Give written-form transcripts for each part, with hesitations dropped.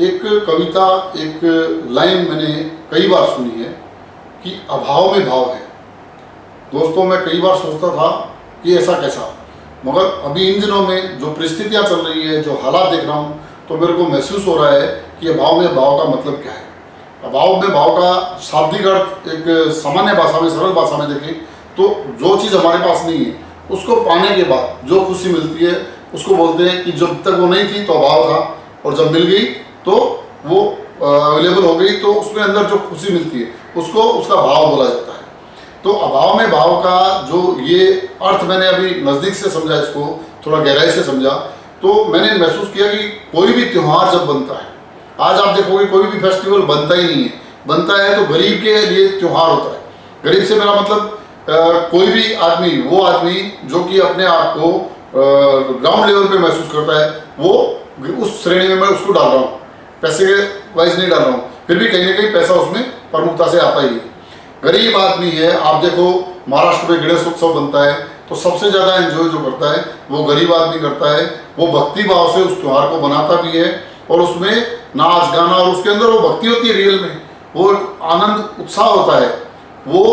एक कविता, एक लाइन मैंने कई बार सुनी है कि अभाव में भाव है। दोस्तों, मैं कई बार सोचता था कि ऐसा कैसा, मगर अभी इन दिनों में जो परिस्थितियां चल रही है, जो हालात देख रहा हूँ, तो मेरे को महसूस हो रहा है कि अभाव में भाव का मतलब क्या है। अभाव में भाव का शाब्दिक अर्थ एक सामान्य भाषा में, सरल भाषा में देखें तो जो चीज़ हमारे पास नहीं है उसको पाने के बाद जो खुशी मिलती है उसको बोलते हैं कि जब तक वो नहीं थी तो अभाव था, और जब मिल गई तो वो अवेलेबल हो गई तो उसमें अंदर जो खुशी मिलती है उसको उसका भाव बोला जाता है। तो अभाव में भाव का जो ये अर्थ मैंने अभी नज़दीक से समझा, इसको थोड़ा गहराई से समझा, तो मैंने महसूस किया कि कोई भी त्यौहार जब बनता है, आज आप देखोगे कोई भी फेस्टिवल बनता ही नहीं है, बनता है तो गरीब के लिए त्यौहार होता है। गरीब से मेरा मतलब कोई भी आदमी, वो आदमी जो कि अपने आप को ग्राउंड लेवल पे महसूस करता है, वो उस श्रेणी में मैं उसको डाल रहा हूँ, पैसे के वाइज नहीं डाल रहा हूँ, फिर भी कहीं ना कहीं पैसा उसमें प्रमुखता से आता ही है। गरीब आदमी है, आप देखो महाराष्ट्र में गणेश उत्सव बनता है तो सबसे ज़्यादा एंजॉय जो करता है वो गरीब आदमी करता है। वो भक्ति भाव से उस त्यौहार को बनाता भी है और उसमें नाच गाना, और उसके अंदर वो भक्ति होती है, रियल में वो आनंद उत्साह होता है। वो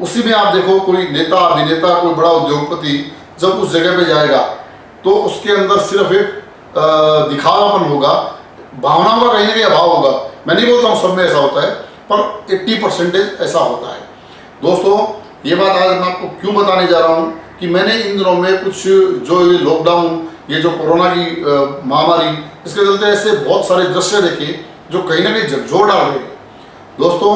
उसी में आप देखो कोई नेता, अभिनेता, कोई बड़ा उद्योगपति जब उस जगह पे जाएगा तो उसके अंदर सिर्फ एक दिखावापन होगा, भावनाओं का कहीं ना कहीं अभाव होगा। मैं नहीं बोलता हूँ सब में ऐसा होता है, पर 80% ऐसा होता है। दोस्तों, ये बात आज मैं आपको क्यों बताने जा रहा हूँ कि मैंने इन दिनों में कुछ जो ये लॉकडाउन, ये जो कोरोना की महामारी, इसके चलते ऐसे बहुत सारे दृश्य देखे जो कहीं ना कहीं झकझोर डाल रहे हैं। दोस्तों,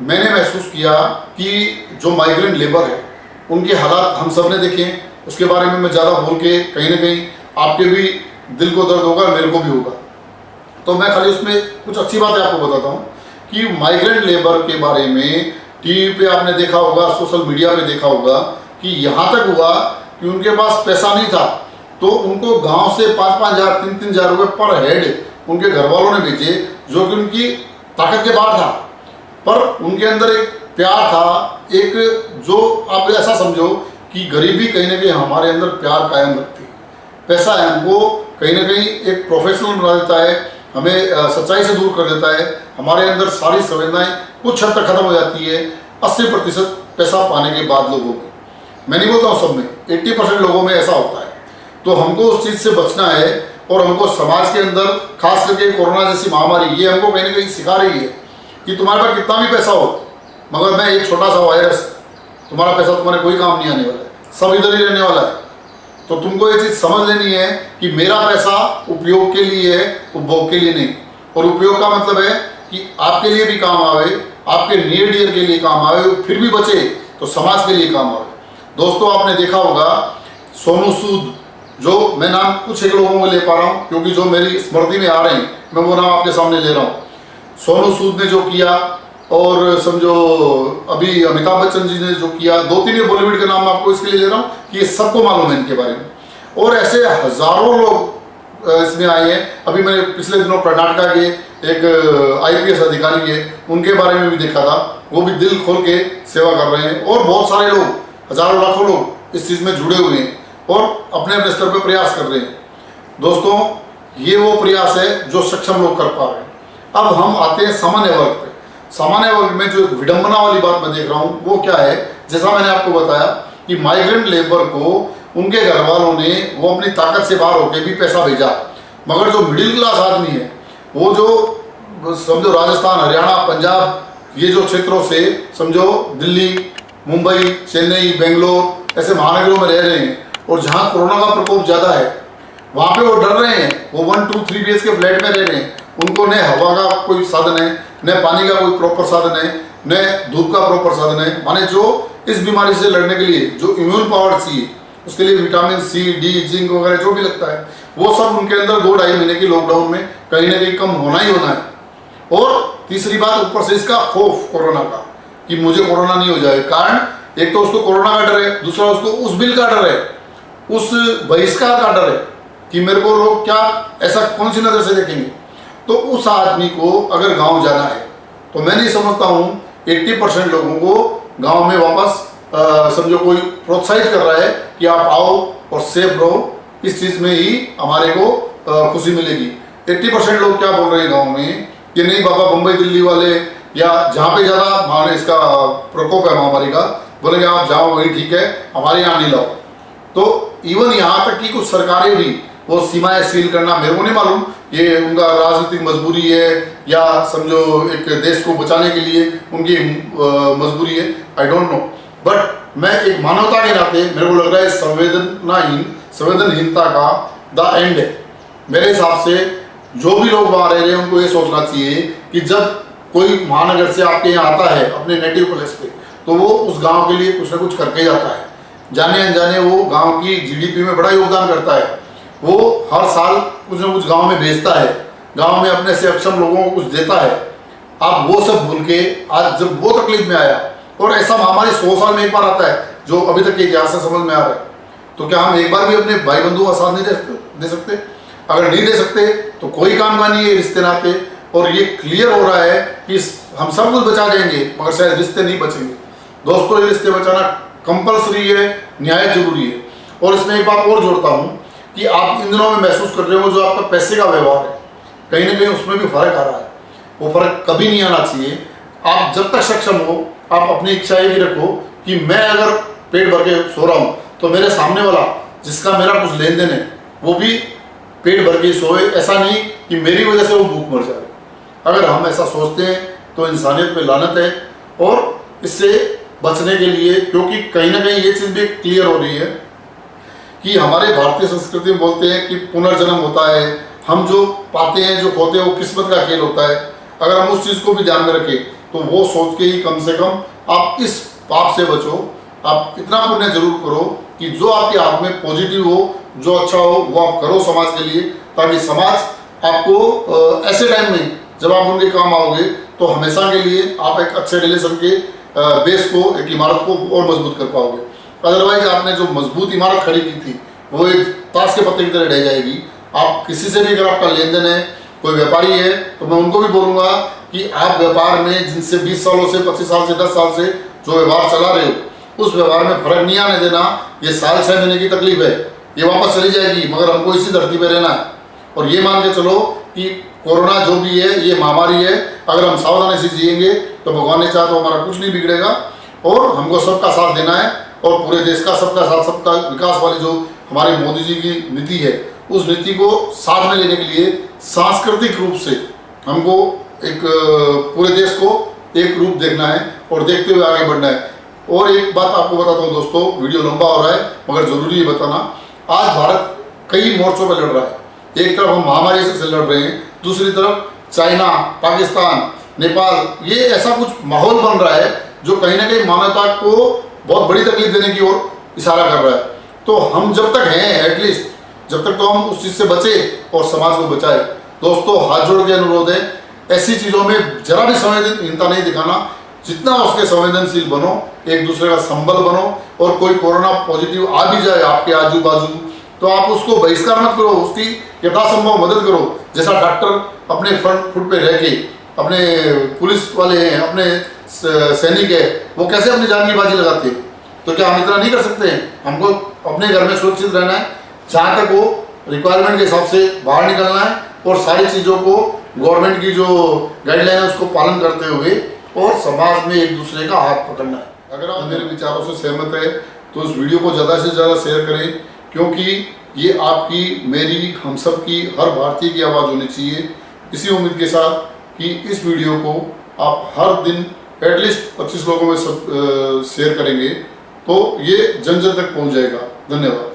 मैंने महसूस किया कि जो माइग्रेंट लेबर है उनके हालात हम सब ने देखे, उसके बारे में मैं ज़्यादा बोल के कहीं ना कहीं आपके भी दिल को दर्द होगा, मेरे को भी होगा, तो मैं खाली उसमें कुछ अच्छी बातें आपको बताता हूँ कि माइग्रेंट लेबर के बारे में टीवी पे आपने देखा होगा, सोशल मीडिया पे देखा होगा कि यहाँ तक हुआ कि उनके पास पैसा नहीं था तो उनको गांव से 5-5 हज़ार, 3-3 हज़ार रुपये पर हेड उनके घर वालों ने भेजे, जो कि उनकी ताकत के बाहर था, पर उनके अंदर एक प्यार था। एक जो आप ऐसा समझो कि गरीबी कहीं ना कहीं हमारे अंदर प्यार कायम रखती है। पैसा है हमको कहीं ना कहीं एक प्रोफेशनल बना देता है, हमें सच्चाई से दूर कर देता है, हमारे अंदर सारी संवेदनाएं कुछ हद तक खत्म हो जाती है 80% पैसा पाने के बाद लोगों में। मैं नहीं बोलता हूँ सब में, 80% लोगों में ऐसा होता है। तो हमको उस चीज़ से बचना है और हमको समाज के अंदर, खास करके कोरोना जैसी महामारी, ये हमको कहीं ना कहीं सिखा रही है कि तुम्हारे पास कितना भी पैसा हो, मगर मैं एक छोटा सा वायरस, तुम्हारा पैसा तुम्हारे कोई काम नहीं आने वाला है, सब इधर ही रहने वाला है। तो तुमको ये चीज़ समझ लेनी है कि मेरा पैसा उपयोग के लिए है, उपभोग के लिए नहीं। और उपयोग का मतलब है कि आपके लिए भी काम आवे, आपके नियर डियर के लिए काम आवे, फिर भी बचे तो समाज के लिए काम आवे। दोस्तों, आपने देखा होगा सोनू सूद, जो मैं नाम कुछ एक लोगों को ले पा रहा हूँ क्योंकि जो मेरी स्मृति में आ रहे हैं, मैं वो नाम आपके सामने ले रहा हूँ। सोनू सूद ने जो किया, और समझो अभी अमिताभ बच्चन जी ने जो किया, 2-3 ये बॉलीवुड के नाम आपको इसके लिए ले रहा हूँ कि ये सबको मालूम है इनके बारे में, और ऐसे हजारों लोग इसमें आए हैं। अभी मैंने पिछले दिनों कर्नाटका के एक IPS अधिकारी है, उनके बारे में भी देखा था, वो भी दिल खोल के सेवा कर रहे हैं, और बहुत सारे लोग, हजारों लाखों लोग इस चीज़ में जुड़े हुए हैं और अपने अपने स्तर पर प्रयास कर रहे हैं। दोस्तों, ये वो प्रयास है जो सक्षम लोग कर पा रहे हैं। अब हम आते हैं सामान्य वर्ग पे। सामान्य वर्ग में जो विडंबना वाली बात मैं देख रहा हूँ वो क्या है, जैसा मैंने आपको बताया कि माइग्रेंट लेबर को उनके घर वालों ने वो अपनी ताकत से बाहर होकर भी पैसा भेजा, मगर जो मिडिल क्लास आदमी है, वो जो समझो राजस्थान, हरियाणा, पंजाब, ये जो क्षेत्रों से समझो दिल्ली, मुंबई, चेन्नई, बेंगलोर ऐसे महानगरों में रह रहे हैं, और जहाँ कोरोना का प्रकोप ज़्यादा है वहाँ पे वो डर रहे हैं, वो 1, 2, 3 BHK के फ्लैट में रह रहे हैं, उनको न हवा का कोई साधन है, न पानी का कोई प्रॉपर साधन है, न धूप का प्रॉपर साधन है। माने जो इस बीमारी से लड़ने के लिए जो इम्यून पावर चाहिए, उसके लिए विटामिन C, D, जिंक वगैरह जो भी लगता है, वो सब उनके अंदर 2-2.5 महीने की लॉकडाउन में कहीं ना कहीं कम होना ही होना है। और तीसरी बात, ऊपर से इसका खौफ कोरोना का कि मुझे कोरोना नहीं हो जाए, कारण एक तो उसको कोरोना का डर है, दूसरा उसको उस बिल का डर है, उस बहिष्कार का डर है कि मेरे को लोग क्या ऐसा कौन सी नज़र से देखेंगे। तो उस आदमी को अगर गांव जाना है तो मैं नहीं समझता हूँ 80% लोगों को गांव में वापस समझो कोई प्रोत्साहित कर रहा है कि आप आओ और सेफ रहो, इस चीज़ में ही हमारे को खुशी मिलेगी। 80% लोग क्या बोल रहे हैं गांव में कि नहीं बाबा, बम्बई दिल्ली वाले या जहाँ पे ज़्यादा इसका प्रकोप है महामारी का, बोलेंगे आप जाओ वही ठीक है, हमारे यहाँ नहीं लाओ। तो इवन यहाँ तक कि कुछ सरकारें भी वो सीमाएं सील करना, मेरे को नहीं मालूम ये उनका राजनीतिक मजबूरी है या समझो एक देश को बचाने के लिए उनकी मजबूरी है, आई डोंट नो। बट मैं एक मानवता के नाते मेरे को लग रहा है संवेदनहीनता का द एंड है। मेरे हिसाब से जो भी लोग वहाँ रह रहे हैं उनको ये सोचना चाहिए कि जब कोई महानगर से आपके यहाँ आता है अपने नेटिव प्लेस पे, तो वो उस गांव के लिए कुछ ना कुछ करके जाता है। जाने अनजाने वो गांव की जीडीपी में बड़ा योगदान करता है। वो हर साल कुछ ना कुछ गांव में भेजता है, गांव में अपने से अक्षम लोगों को कुछ देता है। आप वो सब भूल के आज जब वो तकलीफ में आया, और ऐसा महामारी 100 साल में एक बार आता है जो अभी तक के इतिहास से समझ में आ रहा है, तो क्या हम एक बार भी अपने भाई बंधुओं का साथ नहीं दे सकते? अगर नहीं दे सकते तो कोई काम का नहीं है रिश्ते नाते। और ये क्लियर हो रहा है कि हम सब कुछ बचा जाएंगे मगर शायद रिश्ते नहीं बचेंगे। दोस्तों, ये रिश्ते बचाना कंपलसरी है, न्याय जरूरी है। और इसमें एक बात और जोड़ता हूँ कि आप इन दिनों में महसूस कर रहे हो जो आपका पैसे का व्यवहार है, कहीं ना कहीं उसमें भी फर्क आ रहा है। वो फर्क कभी नहीं आना चाहिए। आप जब तक सक्षम हो, आप अपनी इच्छा ये भी रखो कि मैं अगर पेट भर के सो रहा हूँ तो मेरे सामने वाला जिसका मेरा कुछ लेन देन है वो भी पेट भर के सोए। ऐसा नहीं कि मेरी वजह से वो भूख मर जाए। अगर हम ऐसा सोचते हैं तो इंसानियत पे लानत है। और इससे बचने के लिए, क्योंकि कहीं ना कहीं ये चीज़ भी क्लियर हो रही है कि हमारे भारतीय संस्कृति में बोलते हैं कि पुनर्जन्म होता है, हम जो पाते हैं जो खोते हैं वो किस्मत का खेल होता है। अगर हम उस चीज़ को भी ध्यान में रखें तो वो सोच के ही कम से कम आप इस पाप से बचो। आप इतना पुण्य जरूर करो कि जो आपके हाथ में पॉजिटिव हो, जो अच्छा हो वो आप करो समाज के लिए, ताकि समाज आपको ऐसे टाइम में जब आप उनके काम आओगे तो हमेशा के लिए आप एक अच्छे रिलेशन के बेस को, एक इमारत को और मजबूत कर पाओगे। अदरवाइज आपने जो मजबूत इमारत खड़ी की थी वो एक ताश के पत्ते की तरह रह जाएगी। आप किसी से भी अगर आपका लेन देन है, कोई व्यापारी है, तो मैं उनको भी बोलूँगा कि आप व्यापार में जिनसे 20 सालों से, 25 साल से, 10 साल से जो व्यवहार चला रहे हो, उस व्यवहार में फर्क नहीं आने देना। ये साल 6 महीने की तकलीफ है, ये वापस चली जाएगी, मगर हमको इसी धरती पर रहना है। और ये मान के चलो कि कोरोना जो भी है ये महामारी है, अगर हम सावधानी से जिएंगे तो भगवान ने चाहा तो हमारा कुछ नहीं बिगड़ेगा। और हमको सबका साथ देना है, और पूरे देश का सबका साथ, सबका विकास वाली जो हमारे मोदी जी की नीति है, उस नीति को साथ में लेने के लिए सांस्कृतिक रूप से हमको एक पूरे देश को एक रूप देखना है और देखते हुए आगे बढ़ना है। और एक बात आपको बताता हूँ दोस्तों, वीडियो लंबा हो रहा है मगर जरूरी है बताना। आज भारत कई मोर्चों पर लड़ रहा है। एक तरफ हम महामारी से लड़ रहे हैं, दूसरी तरफ चाइना, पाकिस्तान, नेपाल, ये ऐसा कुछ माहौल बन रहा है जो कहीं ना कहीं मानवता को बहुत बड़ी तकलीफ देने की ओर इशारा कर रहा है। तो हम जब तक हैं, एटलीस्ट जब तक तो हम उस चीज़ से बचे और समाज को बचाए। दोस्तों, हाथ जोड़ के अनुरोध है, ऐसी चीज़ों में जरा भी संवेदनहीनता नहीं दिखाना। जितना उसके संवेदनशील बनो, एक दूसरे का संबल बनो। और कोई कोरोना पॉजिटिव आ भी जाए आपके आजू बाजू तो आप उसको बहिष्कार मत करो, उसकी यथासंभव मदद करो। जैसा डॉक्टर अपने फ्रंट फुट पे रह के, अपने पुलिस वाले हैं, अपने सैनिक है, वो कैसे अपनी जान की बाजी लगाते हैं, तो क्या हम इतना नहीं कर सकते हैं? हमको अपने घर में सुरक्षित रहना है, जहाँ तक वो रिक्वायरमेंट के हिसाब से बाहर निकलना है, और सारी चीज़ों को गवर्नमेंट की जो गाइडलाइन है उसको पालन करते हुए और समाज में एक दूसरे का हाथ पकड़ना है। अगर आप मेरे विचारों से सहमत है तो इस वीडियो को ज़्यादा से ज़्यादा शेयर करें, क्योंकि ये आपकी, मेरी, हम सब की, हर भारतीय की आवाज़ होनी चाहिए। इसी उम्मीद के साथ कि इस वीडियो को आप हर दिन एटलीस्ट 25 लोगों में शेयर करेंगे तो ये जन जन तक पहुंच जाएगा। धन्यवाद।